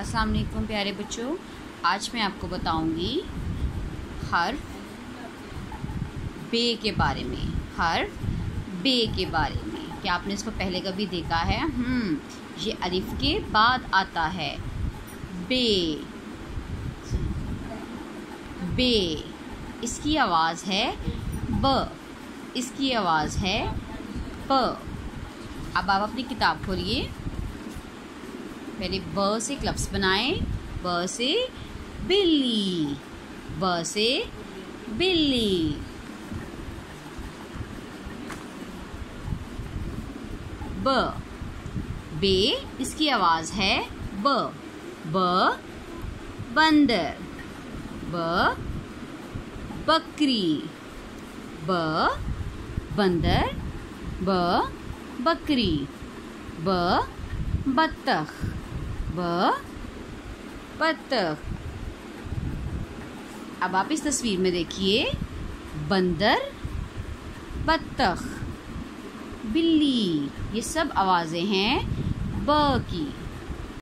अस्सलाम वालेकुम प्यारे बच्चों, आज मैं आपको बताऊंगी हर्फ बे के बारे में। हर्फ बे के बारे में क्या आपने इसको पहले कभी देखा है? ये अलिफ के बाद आता है। बे बे इसकी आवाज़ है ब, इसकी आवाज़ है प। अब आप अपनी किताब खोलिए, पहले ब से एक लफ्ज़ बनाएं। ब से बिल्ली, ब से बिल्ली। ब बे इसकी आवाज़ है ब। ब बंदर, ब बकरी, ब बंदर, ब बकरी। ब बत्तख, ब बत्तख। अब आप इस तस्वीर में देखिए, बंदर, बत्तख, बिल्ली, ये सब आवाज़ें हैं ब की।